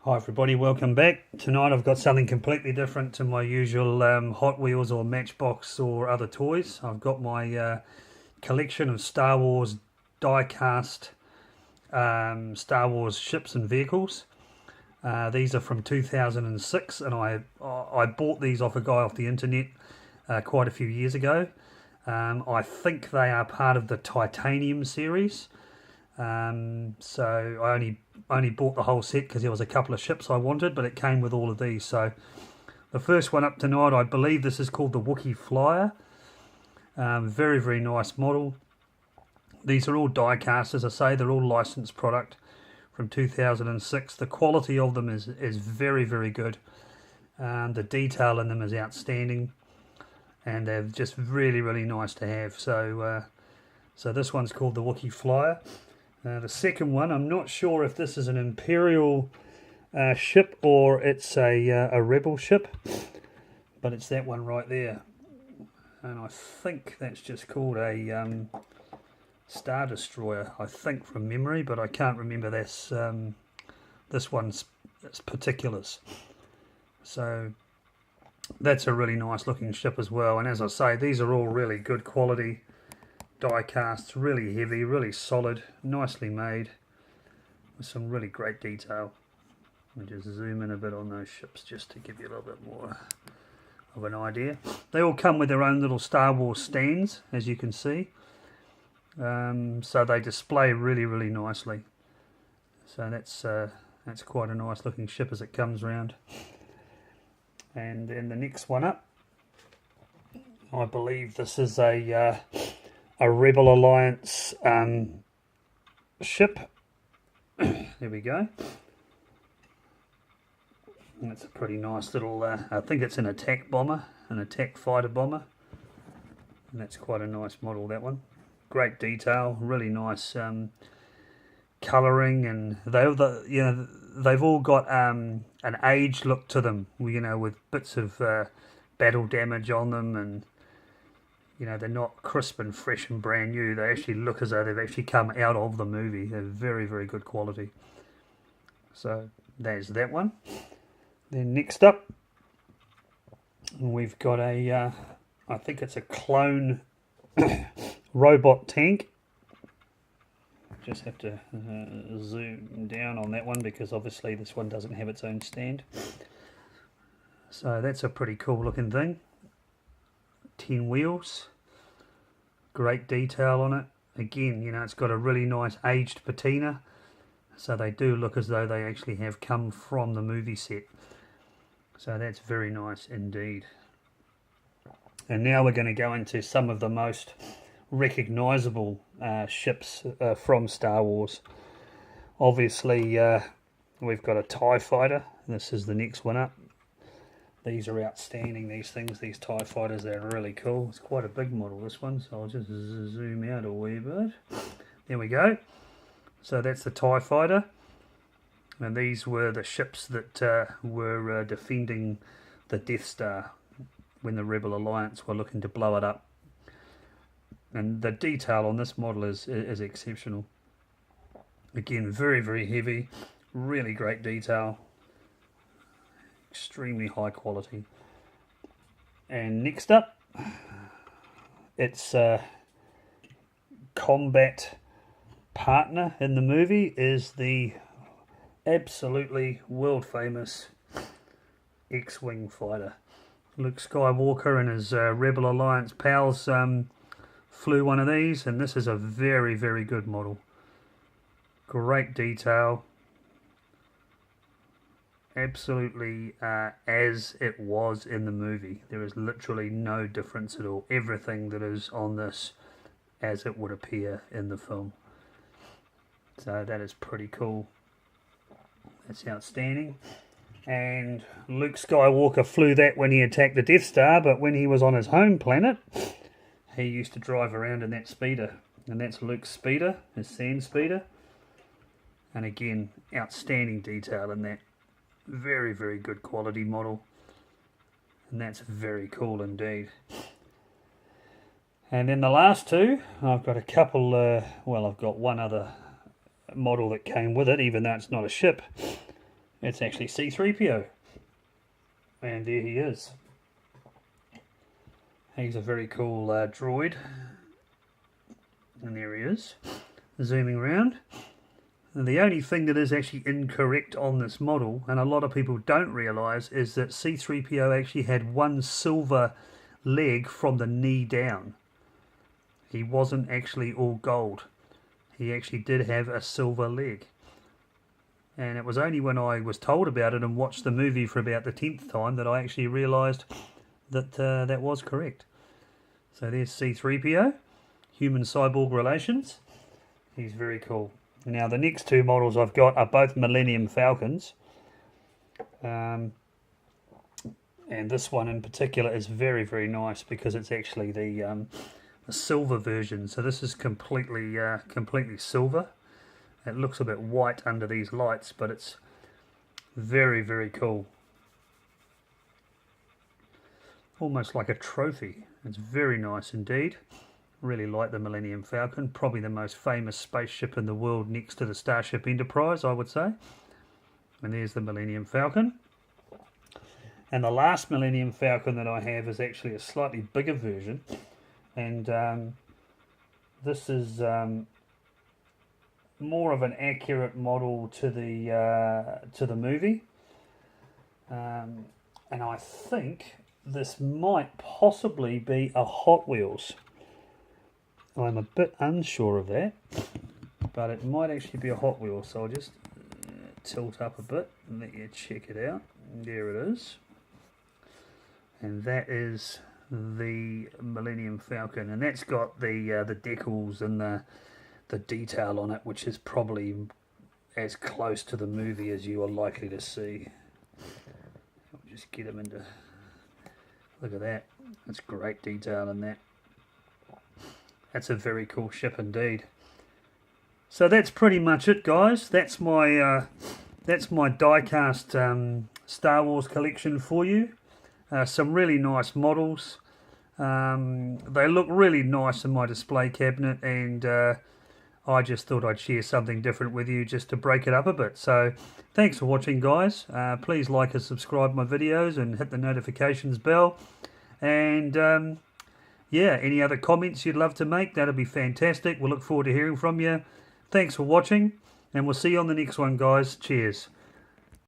Hi everybody, welcome back. Tonight I've got something completely different to my usual Hot Wheels or Matchbox or other toys. I've got my collection of Star Wars die-cast Star Wars ships and vehicles. These are from 2006 and I bought these off a guy off the internet quite a few years ago. I think they are part of the Titanium series. So I only bought the whole set because there was a couple of ships I wanted, but it came with all of these. So the first one up tonight, I believe this is called the Wookiee Flyer. Very, very nice model. These are all die cast, as I say, they're all licensed product from 2006. The quality of them is very, very good. The detail in them is outstanding, and they're just really, really nice to have. So this one's called the Wookiee Flyer. The second one, I'm not sure if this is an Imperial ship or it's a Rebel ship, but it's that one right there. And I think that's just called a Star Destroyer, I think, from memory, but I can't remember this one's particulars. So that's a really nice looking ship as well. And as I say, these are all really good quality die casts, really heavy, really solid, nicely made, with some really great detail. Let me just zoom in a bit on those ships just to give you a little bit more of an idea. They all come with their own little Star Wars stands, as you can see. So they display really, really nicely. So that's quite a nice looking ship as it comes round. And then the next one up, I believe this is a Rebel Alliance ship. There we go. And it's a pretty nice little, I think it's an attack bomber, an attack fighter bomber. And that's quite a nice model, that one. Great detail, really nice colouring, and they've all got an aged look to them, with bits of battle damage on them, and they're not crisp and fresh and brand new. They actually look as though they've actually come out of the movie. They're very, very good quality. So there's that one. Then next up, we've got I think it's a clone robot tank. Just have to zoom down on that one because obviously this one doesn't have its own stand. So that's a pretty cool looking thing. 10 wheels, great detail on it. Again, it's got a really nice aged patina, so they do look as though they actually have come from the movie set. So that's very nice indeed. And now we're going to go into some of the most recognizable ships from Star Wars. Obviously, we've got a TIE fighter. This is the next one up. These are outstanding, these things, these TIE fighters, they're really cool. It's quite a big model, this one, so I'll just zoom out a wee bit. There we go. So that's the TIE fighter. And these were the ships that were defending the Death Star when the Rebel Alliance were looking to blow it up. And the detail on this model is exceptional. Again, very, very heavy, really great detail. Extremely high quality. And next up, its combat partner in the movie is the absolutely world famous X-Wing fighter. Luke Skywalker and his Rebel Alliance pals flew one of these, and this is a very, very good model. Great detail. Absolutely as it was in the movie. There is literally no difference at all. Everything that is on this as it would appear in the film. So that is pretty cool. That's outstanding. And Luke Skywalker flew that when he attacked the Death Star, but when he was on his home planet, he used to drive around in that speeder. And that's Luke's speeder, his sand speeder. And again, outstanding detail in that. Very, very good quality model, and that's very cool indeed. And then the last two, I've got a couple, I've got one other model that came with it, even though it's not a ship. It's actually C-3PO. And there he is. He's a very cool droid. And there he is, zooming around. And the only thing that is actually incorrect on this model, and a lot of people don't realise, is that C-3PO actually had one silver leg from the knee down. He wasn't actually all gold. He actually did have a silver leg. And it was only when I was told about it and watched the movie for about the 10th time that I actually realised that that was correct. So there's C-3PO, human cyborg relations. He's very cool. Now the next two models I've got are both Millennium Falcons. And this one in particular is very, very nice because it's actually the silver version. So this is completely silver. It looks a bit white under these lights, but it's very, very cool. Almost like a trophy. It's very nice indeed. Really like the Millennium Falcon. Probably the most famous spaceship in the world next to the Starship Enterprise, I would say. And there's the Millennium Falcon. And the last Millennium Falcon that I have is actually a slightly bigger version. And this is more of an accurate model to the movie. And I think this might possibly be a Hot Wheels. I'm a bit unsure of that, but it might actually be a Hot Wheels. So I'll just tilt up a bit and let you check it out. There it is. And that is the Millennium Falcon, and that's got the decals and the detail on it, which is probably as close to the movie as you are likely to see. I'll just get them into. Look at that. That's great detail in that. That's a very cool ship indeed. So that's pretty much it, guys. That's my die-cast Star Wars collection for you. Some really nice models. They look really nice in my display cabinet, and I just thought I'd share something different with you just to break it up a bit. So thanks for watching, guys. Please like and subscribe my videos and hit the notifications bell. And yeah, any other comments you'd love to make, that'll be fantastic. We'll look forward to hearing from you. Thanks for watching, and we'll see you on the next one, guys. Cheers.